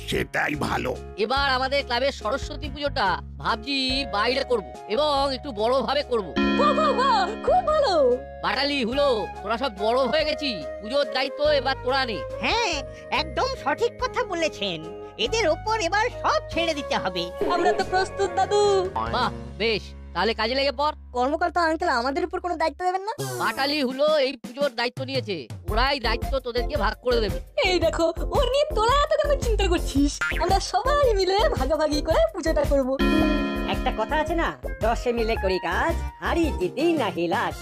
সেটাই ভালো। এবার আমাদের ক্লাবের সরস্বতী পুজোটা ভাবছি বাইরে করব এবং একটু বড় ভাবে করব। বাহ বাহ বাহ, খুব ভালো। বাটালি হুলো তোরা সব বড় হয়ে গেছি, পুজোর দায়িত্ব এবার তোরা নে। হ্যাঁ, একদম সঠিক কথা বলেছেন। এদের ওপর এবার সব ছেড়ে দিতে হবে। আমরা তো প্রস্তুত দাদু। বাহ বেশ, তাহলে কাজে লেগে পড়। কর্মকর্তা আঙ্কেল আমাদের উপর কোনো দায়িত্ব দেবেন না? বাটালি হুলো এই পুজোর দায়িত্ব নিয়েছে, ওরাই দায়িত্ব তোদেরকে ভাগ করে দেবে। এই দেখো, ওর নিয়ে তোরা এত কেন চিন্তা করছিস? আমরা সবাই মিলে ভাগাভাগি করে পুজোটা করব। একটা কথা আছে না, 10 মিলে করি কাজ, হারি জিতি নাহি লাজ।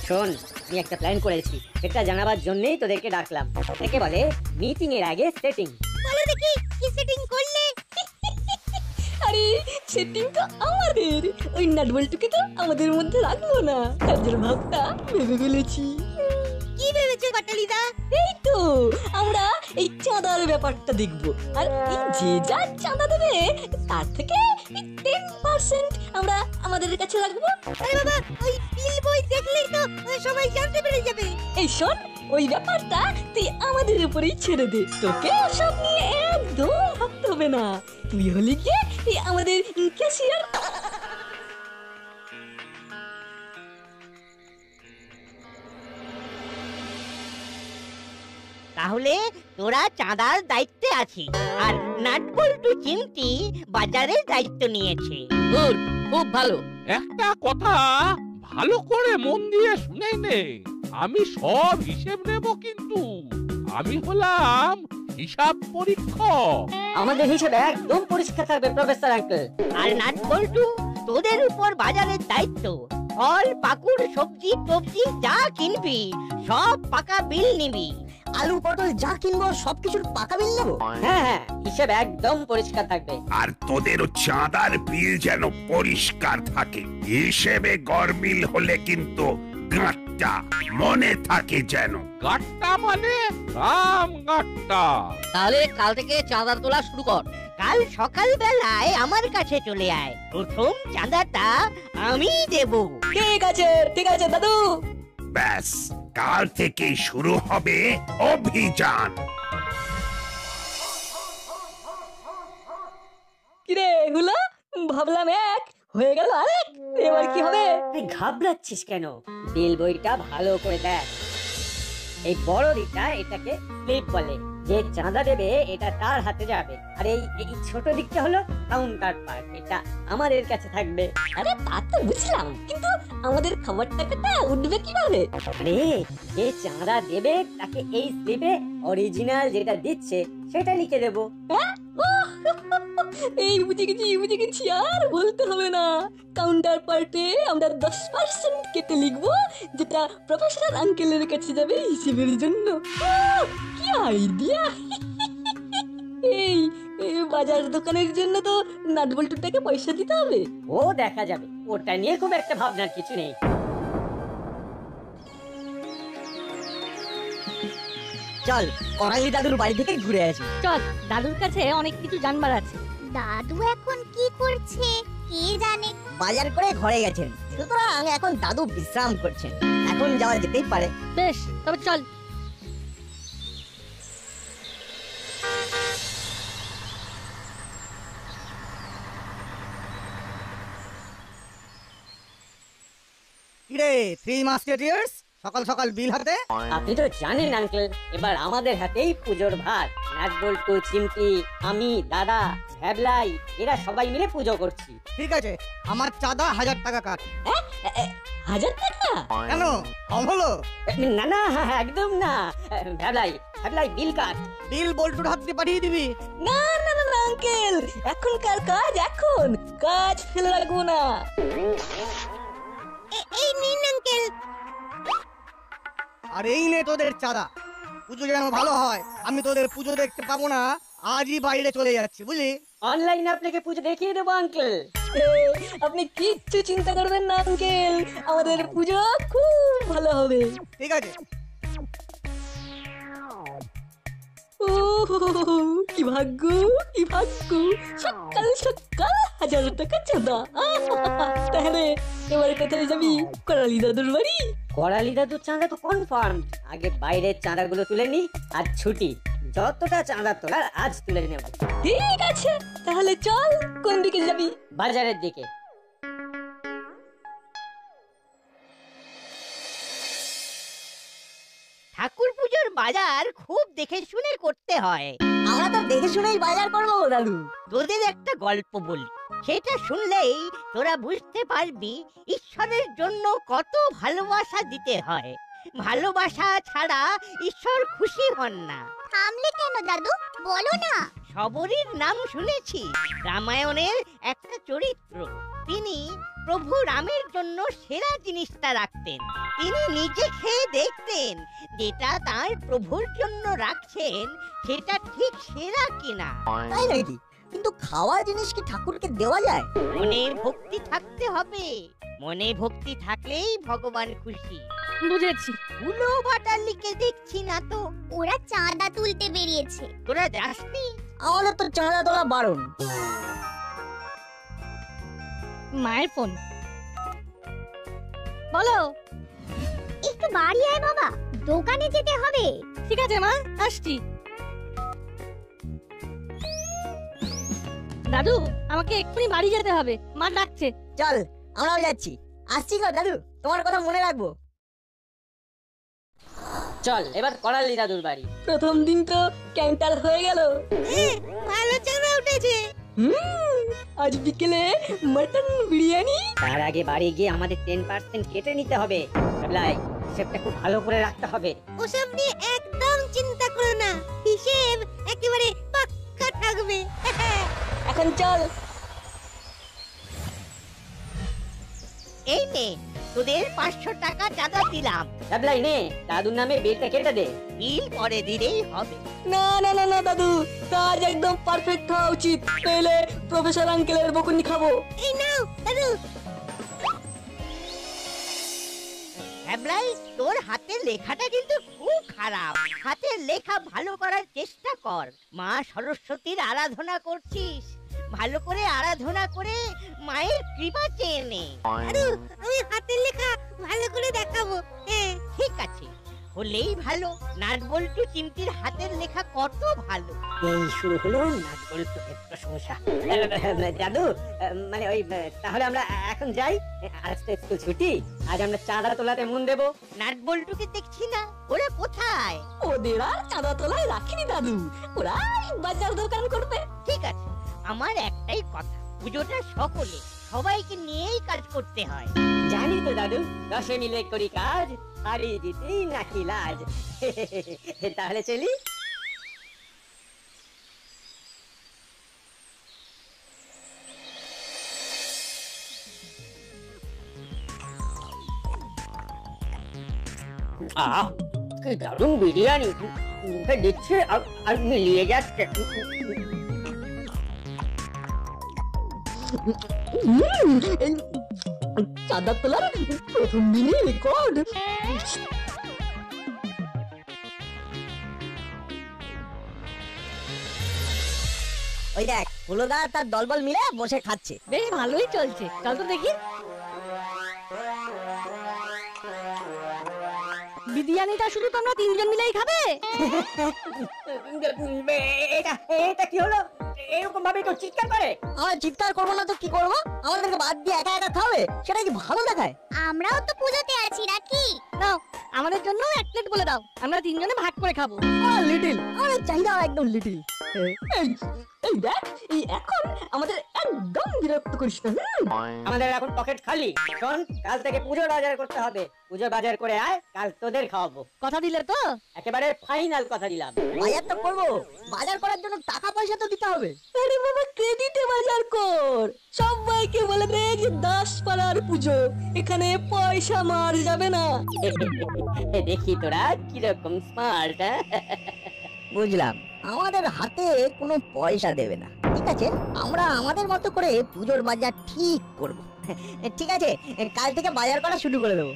শোন, আমি একটা প্ল্যান করেছি, এটা জানাবার জন্যই তোদেরকে ডাকলাম। একে বলে মিটিং এর আগে সেটিং। বলো দেখি কি সেটিং করলে? আরে সেটিং তো আমাদের, ওই নাটবল্টুকে তো আমাদের মধ্যে রাখবো না। কাজের ভাবটা ভেবে ফেলেছি। কি ভেবেছো বাটালিদা? এই তো আমরা এই চাঁদার ব্যাপারটা দেখবো, আর এই যে যা চাঁদা দেবে তার থেকে 10% আমরা আমাদের কাছে রাখবো। আরে বাবা, ওই বিল বই দেখলেই তো সবাই জানতে পেরে যাবে। এই শোন, ওই ব্যাপারটা তুই আমাদের উপরেই ছেড়ে দে, তোকে ওসব নিয়ে একদম ভাবতে হবে না। তুই হলি গিয়ে এই আমাদের ক্যাশিয়ার। তাহলে তোরা চাঁদার দায়িত্বে আছিস, আর নাটবল্টু চিমটি বাজারের দায়িত্ব নিয়েছে। গুড, খুব ভালো। একটা কথা ভালো করে মন দিয়ে শুনে নে, আমি সব হিসেব নেব, কিন্তু আমি হলাম হিসাব পরীক্ষক। আমাদের হিসেবে একদম পরিষ্কার থাকবে প্রফেসর আঙ্কেল। আর নাটবল্টু, তোদের উপর বাজারের দায়িত্ব। ফল, পাকুড়, সবজি টবজি যা কিনবি সব পাকা বিল নিবি। আলু পটল যা কিনবো সবকিছুর পাকা বিল নেবো। হ্যাঁ হ্যাঁ, হিসেব একদম পরিষ্কার থাকবে। আর তোদেরও চাঁদার বিল যেন পরিষ্কার থাকে। হিসেবে গরমিল হলে কিন্তু গাঁটটা মনে থাকে যেন। গাট্টা মানে রাম গাট্টা। তাহলে কাল থেকে চাঁদা তোলা শুরু কর। কাল সকাল বেলায় আমার কাছে চলে আয়, প্রথম চাঁদাটা আমি দেব। ঠিক আছে দাদু। ব্যাস, কাল থেকে শুরু হবে অভিযান। কিরে হুলা, ভাবলাম এক, হয়ে গেল আরেক। এবার কি হবে? তুই ঘাবড়াচ্ছিস কেন? বিল বইটা ভালো করে দেখ। এই বড় দিকটা এটাকে স্লিপ বলে, যে চাঁদা দেবে এটা তার হাতে যাবে। আর এই ছোট দিকটা হলো কাউন্টার পার্ট, এটা আমাদের কাছে থাকবে। আরে তা তো বুঝলাম, কিন্তু আমাদের খাবার টাকাটা উঠবে কিভাবে? আরে যে চাঁদা দেবে তাকে এই স্লিপে অরিজিনাল যেটা দিচ্ছে সেটা লিখে দেবো। এই বুঝে গেছি, আর বলতে হবে না। কাউন্টার পার্টে আমরা 10% কেটে লিখবো, যেটা প্রফেসর আঙ্কেলের কাছে যাবে হিসেবের জন্য। কি আইডিয়া! এই বাজার দোকানের জন্য তো নাটবল্টুটাকে পয়সা দিতে হবে। ও দেখা যাবে, ওটা নিয়ে খুব একটা ভাবনার কিছু নেই। চল, করালি দাদুর বাড়ি থেকে ঘুরে আসি। চল, দাদুর কাছে অনেক কিছু জানবার আছে। দাদু এখন কি করছে কে জানে? বাজার করে ঘরে গেছেন, সুতরাং এখন দাদু বিশ্রাম করছেন। এখন যাওয়া যেতেই পারে। বেশ, তবে চল। কিরে 3 মাস্কেটিয়ার্স, সকাল সকাল বিল হাতে? আপনি তো জানেন আঙ্কেল, এবার আমাদের হাতেই পুজোর ভার। নাটবল্টু, চিমটি, আমি, দাদা, ভ্যাবলাই, এরা সবাই মিলে পুজো করছি। ঠিক আছে, আমার চাঁদা 1000 টাকা কাট। 1000 টাকা? কেন, কম হলো? না না, একদম না। ভ্যাবলাই বিল কাট। বিল বল্টুর হাত দিয়ে পাঠিয়ে দিবি। না না না আঙ্কেল, এখনকার কাজ এখন, কাজ ফেলে রাখবো না। এই নিন আঙ্কেল। আর এই নে তোদের চাঁদা। পুজো যেন ভালো হয়, আমি তোদের পুজো দেখতে পাবো না, আজই বাইরে চলে যাচ্ছি, বুঝলি? অনলাইনে আপনাকে পুজো দেখিয়ে দেবো আঙ্কেল। আপনি কিচ্ছু চিন্তা করবেন না আঙ্কেল, আমাদের পুজো খুব ভালো হবে। ঠিক আছে। ও কি ভাগ্য, কি ভাগ্য, সকাল সকাল 1000 টাকা চাঁদা। তাহলে এবারে কোথায় যাবি? করালি দাদুর বাড়ি? করালি দাদুর চাঁদা তো কনফার্ম। আগে বাইরের চাঁদাগুলো তুলে নি, আর ছুটি যতটা চাঁদা তোলার আজ তুলে নেব। ঠিক আছে, তাহলে চল। কোন দিকে যাবি? বাজারের দিকে। ঠাকুর পুজোর বাজার খুব দেখে শুনে করতে হয়। আমরা তো দেখে শুনেই বাজার করবো দাদু। তোদের একটা গল্প বলি, সেটা শুনলেই তোরা বুঝতে পারবি ঈশ্বরের জন্য কত ভালোবাসা দিতে হয়। ভালোবাসা ছাড়া ঈশ্বর খুশি হন না। থামলে কেন দাদু, বলো না। সবরীর নাম শুনেছি, রামায়ণের একটা চরিত্র। তিনি প্রভু রামের জন্য সেরা জিনিসটা রাখতেন। তিনি নিজে খেয়ে দেখতেন যেটা তার প্রভুর জন্য রাখছেন সেটা ঠিক সেরা কিনা। তাই নাকি? কিন্তু খাওয়া জিনিস কি ঠাকুরকে দেওয়া যায়? মনে ভক্তি থাকতে হবে, মনে ভক্তি থাকলেই ভগবান খুশি। বুঝেছি। উলো বাটালিকে দেখছি না তো। ওরা চাঁদা তুলতে বেরিয়েছে। তোরা যাসনি? আমাদের তো চাঁদা তোলা বারণ। মায়ের ফোন। বলো। একটু বাড়ি আয় বাবা, দোকানে যেতে হবে। ঠিক আছে মা, আসছি। দাদু, আমাকে এক্ষুনি বাড়ি যেতে হবে, মা ডাকছে। চল, আমরাও যাচ্ছি। আসছি গো দাদু, তোমার কথা মনে রাখবো। চল এবার করালি দাদুর বাড়ি। প্রথম দিন তো ক্যান্টার হয়ে গেল। ভালো চাঁদা উঠেছে। আজ বিকেলে মটন বিরিয়ানি। তার আগে বাড়ি গিয়ে আমাদের 10% কেটে নিতে হবে। ভাবলাই হিসেবটা খুব ভালো করে রাখতে হবে। ওসব নিয়ে একদম চিন্তা করো না, হিসেব একেবারে পাক্কা থাকবে। এখন চল। এই নে, তোদের 500 টাকা চাঁদা দিলাম। ভাবলাই নে, দাদুর নামে বিলটা কেটে দে। বিল পরে দিলেই হবে। না না না না দাদু, কাজ একদম পারফেক্ট হওয়া উচিত, নইলে প্রফেসর আঙ্কেলের বকুনি খাবো। এই নাও দাদু। হ্যাবলাই, তোর হাতের লেখাটা কিন্তু খুব খারাপ। হাতের লেখা ভালো করার চেষ্টা কর। মা সরস্বতীর আরাধনা করছিস, ভালো করে আরাধনা করে মায়ের কৃপা চেয়ে নে। দাদু, আমি হাতের লেখা ভালো করে দেখাবো। হ্যাঁ ঠিক আছে, হলেই ভালো। নাটবল্টু চিমটির হাতের লেখা কত ভালো। এই শুরু হলো নাটবল্টুর প্রশংসা। দাদু, মানে ওই তাহলে আমরা এখন যাই। আজ তো স্কুল ছুটি, আজ আমরা চাঁদা তোলাতে মন দেবো। নাটবল্টুকে দেখছি না, ওরা কোথায়? ওদের আর চাঁদা তোলায় রাখিনি দাদু, ওরা বাজার দোকান করবে। ঠিক আছে, আমার একটাই কথা, পুজোটা সকলে সবাইকে নিয়েই কাজ করতে হয়। জানি তো দাদু, 10 মিলে করি কাজ, হারিয়ে দিতেই নাকি লাজ। তাহলে চলি। কি দারুণ বিরিয়ানি, মুখে দিচ্ছে আর মিলিয়ে যাচ্ছে। চাঁদা তোলার প্রথম দিনে রেকর্ড। ওই দেখ, হলোদা তার দলবল মিলে বসে খাচ্ছে। বেশ ভালোই চলছে, চল তো দেখি। বিরিয়ানিটা শুধু তোমরা 3 জন মিলেই খাবে? এটা কি হলো? এরকম ভাবে তো চিৎকার করে। আমরা চিৎকার করবো না তো কি করবো? আমাদেরকে বাদ দিয়ে একা একা খাবে, সেটা কি ভালো দেখায়? আমরাও তো পুজোতে আছি নাকি? নাও, আমাদের জন্য 1 প্লেট বলে দাও, আমরা 3 জনে ভাগ করে খাবো। লিটিল, আমাদের চাহিদা একদম লিটিল। এই দেখ, এই এখন আমাদের একদম বিরক্ত করিস না। আমাদের এখন পকেট খালি। শোন, কাল থেকে পুজোর বাজার করতে হবে। পুজোর বাজার করে আয়, কাল তোদের খাওয়াবো। কথা দিলে তো? একেবারে ফাইনাল কথা দিলাম। বাজার তো করবো, বাজার করার জন্য টাকা পয়সা তো দিতে হবে। আরে বাবা, ক্রেডিটে বাজার কর। সবাইকে বলে দে যে 10 পাড়ার পুজো, এখানে পয়সা মার যাবে না। দেখি তোরা কিরকম স্মার্ট। বুঝলাম, আমাদের হাতে কোনো পয়সা দেবে না। ঠিক আছে, আমরা আমাদের মতো করে পুজোর বাজার ঠিক করব। ঠিক আছে, কাল থেকে বাজার করা শুরু করে দেবো।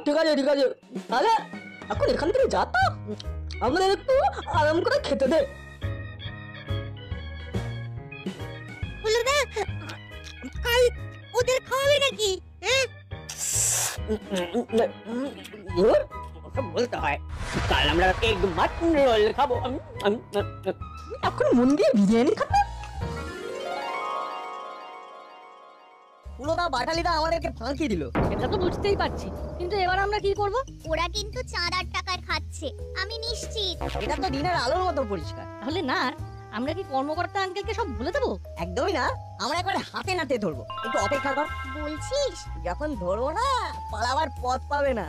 ঠিক আছে, ঠিক আছে। তাহলে এখন এখান থেকে যা তো। আমাদের একটু আরাম করে খেতে দে। কাল ওদের খাওয়াবে নাকি? বলতে হয় কাল আমরা এগ মাটন রোল খাবো। এখন মন দিয়ে বিরিয়ানি খাবে। পুরোটা বাটালিটা আমাদেরকে ফাঁকি দিল। এটা তো বুঝতেই পারছি, কিন্তু এবার আমরা কি করব? ওরা কিন্তু চাঁদার টাকায় খাচ্ছে, আমি নিশ্চিত। এটা তো দিনের আলোর মতো পরিষ্কার। তাহলে না আমরা কি কর্মকর্তা আঙ্কেলকে সব বলে দেবো? একদমই না, আমরা একবার হাতে নাতে ধরবো। একটু অপেক্ষা কর, বলছিস? যখন ধরবো না পালাবার পথ পাবে না।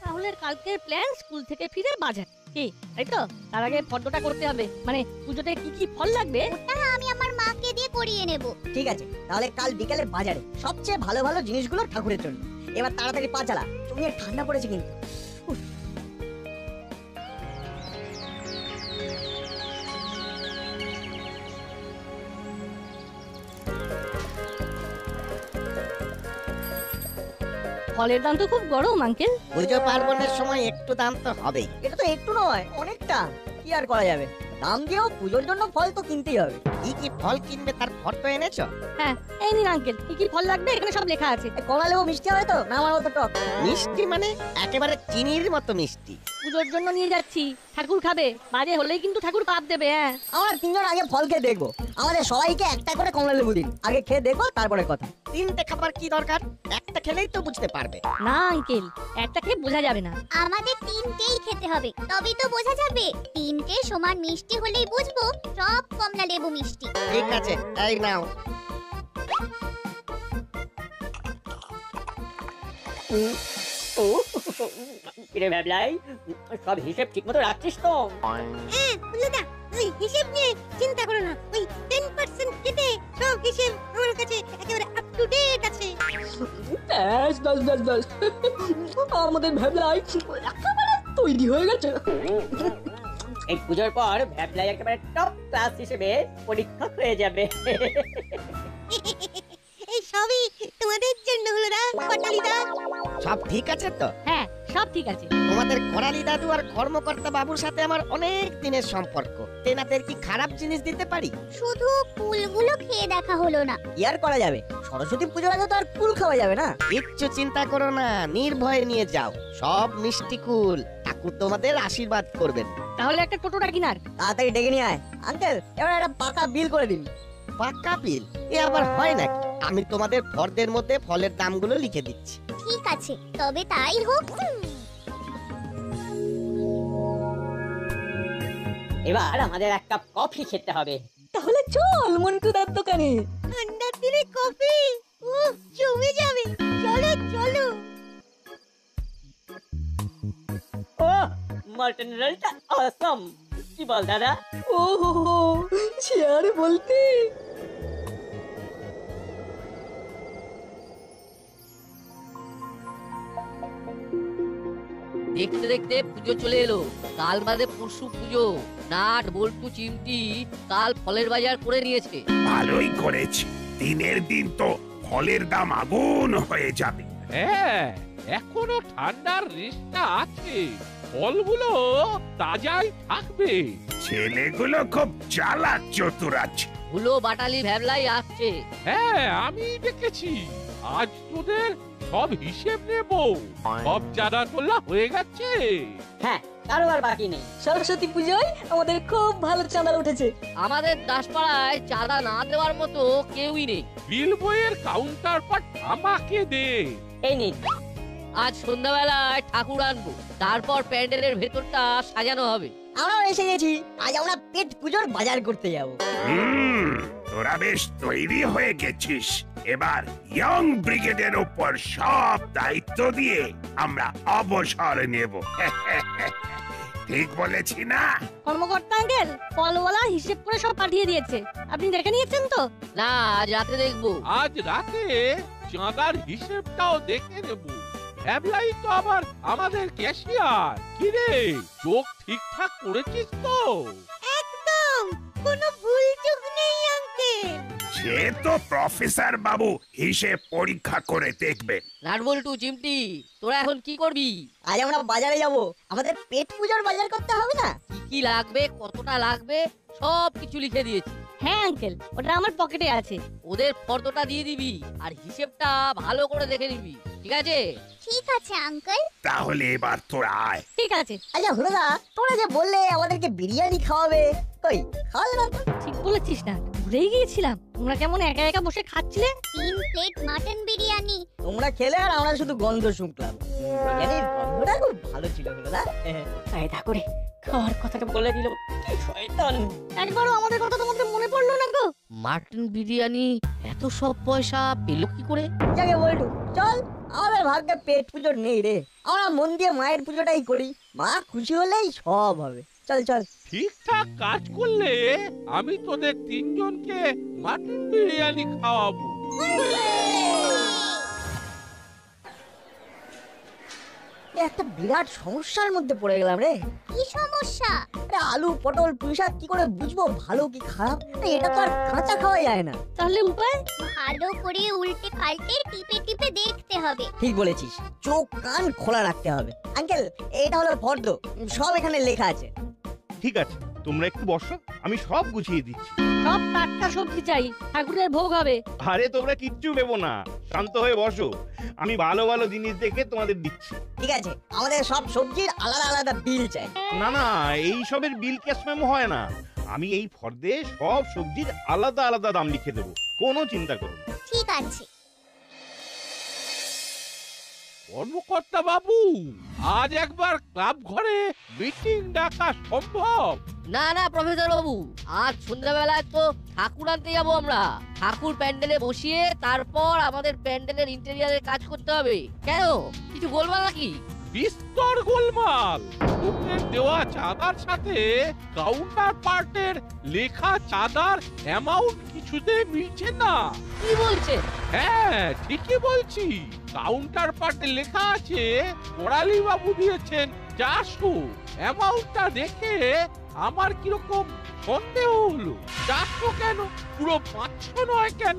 তাহলে কালকের প্ল্যান স্কুল থেকে ফিরে বাজার, কি তাই তো? তার আগে ফটোটা করতে হবে, মানে পুজোতে কি কি ফল লাগবে ওটা আমি আমার মাকে দিয়ে করিয়ে নেব। ঠিক আছে, তাহলে কাল বিকালে বাজারে সবচেয়ে ভালো ভালো জিনিসগুলো ঠাকুরের জন্য। এবার তাড়াতাড়ি পা চালা, তুমি ঠান্ডা পড়েছে কিন্তু। ফলের দাম তো খুব গরম আঙ্কেল। পুজো পার্বণের সময় একটু দাম তো হবেই। এটা তো একটু নয়, অনেকটা। কি আর করা যাবে, দাম দিয়েও পুজোর জন্য ফল তো কিনতেই হবে। কি কি ফল কিনবে তার ফটো এনেছো? হ্যাঁ এই নিন আঙ্কেল, কি কি ফল লাগবে এখানে সব লেখা আছে। কমলা লেবু মিষ্টি হবে তো, না আমার মতো টক? মিষ্টি মানে একেবারে চিনির মতো মিষ্টি। পুজোর জন্য নিয়ে যাচ্ছি, ঠাকুর খাবে, বাজে হলেই কিন্তু ঠাকুর পাপ দেবে। হ্যাঁ আমরা তিনজন আগে ফল খেয়ে দেখবো। আমাদের সবাইকে একটা করে কমলা লেবু দিন, আগে খেয়ে দেখবো তারপরে কথা। তিনটে খাবার কি দরকার? একটা খেলেই তো বুঝতে পারবে। না আঙ্কেল, একটা খেয়ে বোঝা যাবে না। আমাদের তিনটেই খেতে হবে, তবেই তো বোঝা যাবে। তিনটে সমান মিষ্টি হলেই বুঝবো সব কমলা লেবু মিষ্টি। ঠিক আছে, এই নাও। কিরে ভাবলাই, সব হিসেব ঠিক মতো রাখছিস তো? হিসেব নিয়ে চিন্তা করো না, ওই 10% কেটে সব হিসেব আমার কাছে একেবারে আপ টু ডেট আছে। ব্যাস ব্যাস ব্যাস ব্যাস, আমাদের ভেবলাই একেবারে তৈরি হয়ে গেছে। এই পুজোর পর ভাবলাই একেবারে টপ ক্লাস হিসেবে পরীক্ষক হয়ে যাবে। এই সবই তোমাদের জন্য হলো না পাটালিদা? সব ঠিক আছে তো? হ্যাঁ সব ঠিক আছে। তোমাদের করালি দাদু আর কর্মকর্তা বাবুর সাথে আমার অনেক দিনের সম্পর্ক। তেনাদের কি খারাপ জিনিস দিতে পারি? শুধু ফুলগুলো খেয়ে দেখা হলো না। কি আর করা যাবে, সরস্বতী পুজোর আগে তো আর কুল খাওয়া যাবে না। কিচ্ছু চিন্তা করো না, নির্ভয়ে নিয়ে যাও। সব মিষ্টি কুল, ঠাকুর তোমাদের আশীর্বাদ করবেন। তাহলে একটা টোটোটা কিনার। তাড়াতাড়ি ডেকে নিয়ে আয়। আঙ্কেল, এবার একটা পাকা বিল করে দিন। পাক্কা বিল? এ আবার হয় নাকি? আমি তোমাদের ফর্দের মধ্যে ফলের দামগুলো লিখে দিচ্ছি। ঠিক আছে, তবে তাই হোক। এবার আমাদের এক কাপ কফি খেতে হবে। তাহলে চল মন্টুদার দোকানে। ঠান্ডার দিনে কফি, জমে যাবে। চলো চলো। ও মাটন রোলটা অসম। কি বল দাদা? ও হো হো, চেয়ার বলতে দেখতে দেখতে পুজো চলে এলো। কাল বাদে পরশু পুজো। নাট বল্টু চিমটি কাল ফলের বাজার করে নিয়েছে। ভালোই করেছে, দিনের দিন তো ফলের দাম আগুন হয়ে যাবে। হ্যাঁ, এখনো ঠান্ডার রেশটা আছে, ফলগুলো তাজাই থাকবে। ছেলেগুলো খুব চালাক চতুর আছে। হুলো বাটালি ভ্যাবলাই আসছে। হ্যাঁ, আমি দেখেছি। আজ তোদের সব হিসেব নেব। সব জানা তোলা হয়ে গেছে। হ্যাঁ, কারো আর বাকি নেই। সরস্বতী পুজোয় আমাদের খুব ভালো চাঁদা উঠেছে। আমাদের দাসপাড়ায় চাঁদা না দেওয়ার মতো কেউই নেই। বিল বইয়ের কাউন্টার পার্ট আমাকে দে। এই নিন। আজ সন্ধ্যাবেলায় ঠাকুর আনবো, তারপর প্যান্ডেলের ভেতরটা সাজানো হবে। আমরাও এসে গেছি, আজ আমরা পেট পুজোর বাজার করতে যাব। তোরা বেশ তৈরি হয়ে গেছিস। এবার ইয়ং ব্রিগেডের উপর সব দায়িত্ব দিয়ে আমরা অবসর নেব। ঠিক বলেছি না? কর্মকর্তা আঙ্কেল ফলওয়ালা হিসেব করে সব পাঠিয়ে দিয়েছে, আপনি দেখে নিয়েছেন তো? না, আজ রাতে দেখবো। আজ রাতে চাঁদার হিসেবটাও দেখে নেব। ভ্যাবলাই তো আবার আমাদের ক্যাশিয়ার। কিরে, চোখ ঠিকঠাক করেছিস তো? একদম কোনো ভুল চুক নেই আঙ্কেল। সে সে তো প্রফেসর বাবু হিসেব পরীক্ষা করে দেখবেন। নাট বল্টু চিমটি, তোরা এখন কি করবি? আজ আমরা বাজারে যাব, আমাদের পেট পুজোর বাজার করতে হবে না? কি কি লাগবে, কতটা লাগবে, সব কিছু লিখে দিয়েছি। হ্যাঁ আঙ্কেল, ওটা আমার পকেটে আছে। ওদের ফর্দটা দিয়ে দিবি আর হিসেবটা ভালো করে দেখে নিবি, ঠিক আছে? ঠিক আছে আঙ্কেল। তাহলে এবার তোরা আয়। ঠিক আছে। আচ্ছা হুলোদা, তোমরা যে বললে আমাদেরকে বিরিয়ানি খাওয়াবে, কই খাওয়ালে না তো? ঠিক বলেছিস না, ভুলেই গিয়েছিলাম। তোমরা কেমন একা একা বসে খাচ্ছিলে। 3 প্লেট মাটন বিরিয়ানি। তোমরা খেলে আর আমরা শুধু গন্ধ শুনলাম। বিরিয়ানির গন্ধটা খুব ভালো ছিল হুলোদা। ফায়দা করে খাওয়ার কথাটা বলে দিল, কি শয়তান। একবারও আমাদের কথা তোমাদের মনে পড়লো না গো? মাটন বিরিয়ানি এত সব পয়সা পেলো কি করে? যাকে বলটু, চল, আমাদের ভাগ্যে পেট পুজো নেই রে। আমরা মন দিয়ে মায়ের পুজোটাই করি, মা খুশি হলেই সব হবে। চল চল। ঠিকঠাক কাজ করলে আমি তোদের তিনজনকে মাটন বিরিয়ানি খাওয়াবো। একটা বিরাট সমস্যার মধ্যে পড়ে গেলাম রে। কি সমস্যা? আরে আলু পটল পুঁইশাক কি করে বুঝবো ভালো কি খারাপ? এটা তো আর কাঁচা খাওয়া যায় না। তাহলে উপায়? ভালো করে উল্টে পাল্টে টিপে টিপে দেখতে হবে। ঠিক বলেছিস, চোখ কান খোলা রাখতে হবে। আঙ্কেল, এটা হলো ফর্দ, সব এখানে লেখা আছে। ঠিক আছে, তোমরা একটু বসো, আমি সব গুছিয়ে দিচ্ছি। সব টাটকা সবজি চাই, ঠাকুরের ভোগ হবে। আরে তোমরা কিচ্ছু ভেবো না, শান্ত হয়ে বসো, আমি ভালো ভালো জিনিস দেখে তোমাদের দিচ্ছি। ঠিক আছে, আমাদের সব সবজির আলাদা আলাদা বিল চাই। না না, এই সবের বিল ক্যাশ মেমো হয় না, আমি এই ফর্দে সব সবজির আলাদা আলাদা দাম লিখে দেবো, কোনো চিন্তা করো না। ঠিক আছে। কর্মকর্তা বাবু, আজ একবার ক্লাব ঘরে মিটিং ডাকা সম্ভব? না না প্রফেসর বাবু, আজ সন্ধ্যাবেলায় তো ঠাকুর আনতে যাবো আমরা। ঠাকুর প্যান্ডেলে বসিয়ে তারপর আমাদের প্যান্ডেলের ইন্টেরিয়ারের কাজ করতে হবে। কেন, কিছু গোলমাল নাকি? বিস্তর গোলমাল। লোকের দেওয়া চাঁদার সাথে কাউন্টার পার্টের লেখা চাঁদার অ্যামাউন্ট কিছুতে মিলছে না। কি বলছে? হ্যাঁ ঠিকই বলছি, কাউন্টার পার্টে লেখা আছে কোড়ালি বাবু দিয়েছেন 400। অ্যামাউন্টটা দেখে আমার কিরকম সন্দেহ হলো। 400 কেন, পুরো 500 নয় কেন?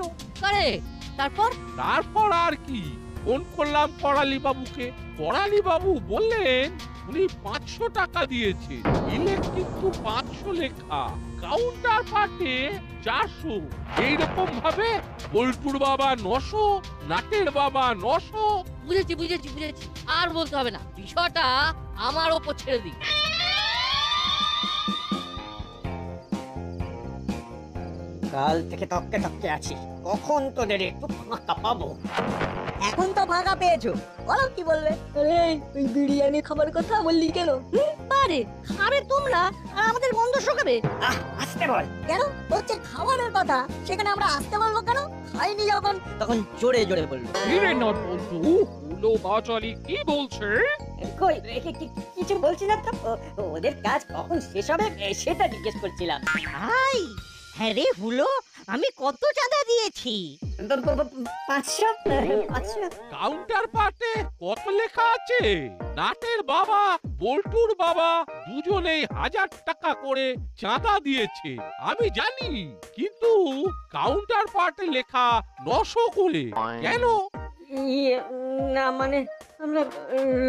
তারপর আর কি, ফোন করলাম কড়ালি বাবুকে। কড়ালি বাবু বললেন উনি 500 টাকা দিয়েছে, বিলে কিন্তু 500 লেখা, কাউন্টার পার্টে 400। এইরকম ভাবে বল্টুর বাবা 900, নাটের বাবা 900। বুঝেছি বুঝেছি বুঝেছি, আর বলতে হবে না, বিষয়টা আমার ওপর ছেড়ে দিই। কাল থেকে তককে তককে আছি, কখন তোদের একটু ফাঁকা পাবো। এখন তো ফাঁকা পেয়েছো, বলো কি বলবে? আরে ওই বিরিয়ানি খাবার কথা বললি কেন? পারে খাবে তোমরা আর আমাদের গন্ধ শোকাবে। আসতে বল। কেন হচ্ছে খাবারের কথা, সেখানে আমরা আসতে বলবো কেন? খাইনি যখন, তখন জোরে জোরে বলবো। কিরে নট বন্ধু, উলো বাচালি কি বলছে? কই কিছু বলছি না তো, ওদের কাজ কখন শেষ হবে সেটা জিজ্ঞেস করছিলাম। ভাই, হ্যাঁ রে হুলো, আমি কত চাঁদা দিয়েছি? 500। কাউন্টার পার্টে কত লেখা আছে? নাটের বাবা বল্টুর বাবা দুজনেই 1000 টাকা করে চাঁদা দিয়েছে, আমি জানি, কিন্তু কাউন্টার পার্টে লেখা 900 করে কেন? না মানে আমরা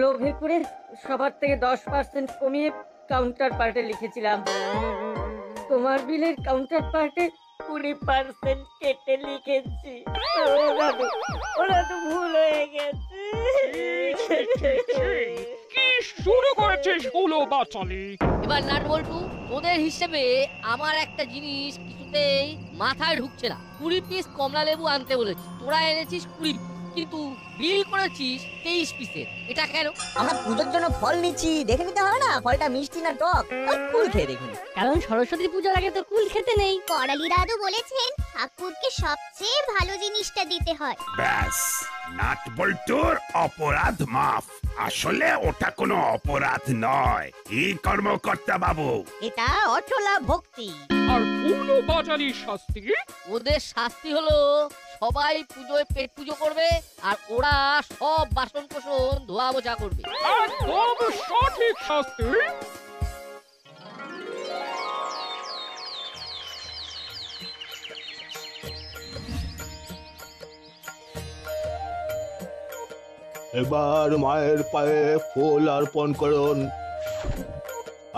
লোভে করে সবার থেকে 10% কমিয়ে কাউন্টার পার্টে লিখেছিলাম। তোমার বিলের কাউন্টার পার্টে 20% কেটে লিখেছি। ওরা তো ভুল হয়ে গেছে। কি শুরু করেছিস হুলো বাচালি? এবার নাট বল্টু, ওদের হিসেবে আমার একটা জিনিস কিছুতেই মাথায় ঢুকছে না। 20 পিস কমলা লেবু আনতে বলেছি, তোরা এনেছিস 20 পিস, কিন্তু বিল করেছিস 23 পিসের। এটা কেন? আমরা পুজোর জন্য ফল নিচ্ছি, দেখে নিতে হবে না ফলটা মিষ্টি না টক? কুল খেয়ে দেখুন। কারণ সরস্বতী পূজার আগে তো কুল খেতে নেই। করালি দাদু বলেছেন ঠাকুরকে সবচেয়ে ভালো জিনিসটা দিতে হয়। ব্যাস, নাট বল্টুর অপরাধ মাফ। আসলে ওটা কোনো অপরাধ নয়। কি কর্মকর্তা বাবু? এটা অচলা ভক্তি। আর উলো বাচালির শাস্তি? ওদের শাস্তি হলো সবাই পুজোয় পেট পুজো করবে আর ওরা সব বাসন কোসন ধোয়া মোছা করবে। একদম সঠিক শাস্তি। এবার মায়ের পায়ে ফুল অর্পণ করুন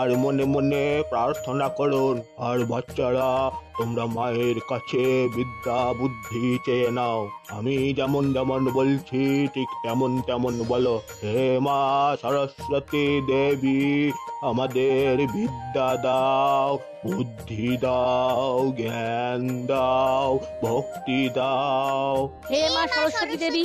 আর মনে মনে প্রার্থনা করুন। আর বাচ্চারা তোমরা মায়ের কাছে বিদ্যা বুদ্ধি চেয়ে নাও। আমি যেমন যেমন বলছি ঠিক তেমন তেমন বলো। হে মা সরস্বতী দেবী, আমাদের বিদ্যা দাও, বুদ্ধি দাও, জ্ঞান দাও, ভক্তি দাও। হে মা সরস্বতী দেবী,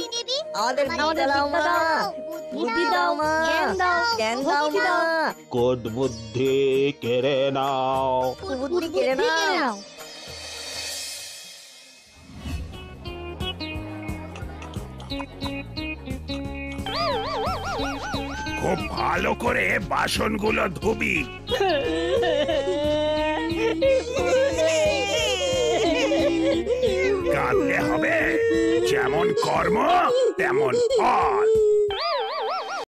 আমাদের আমাদের বিদ্যা দাও মা, বিদ্যা দাও, বুদ্ধি দাও, জ্ঞান দাও, জ্ঞান দাও ভক্তি মা, দাও। কোদ বুদ্ধি কেড়ে নাও। বুদ্ধি কেড়ে নাও। খুব ভালো করে বাসনগুলো ধুবি। কাঁদলে হবে, যেমন কর্ম তেমন ফল।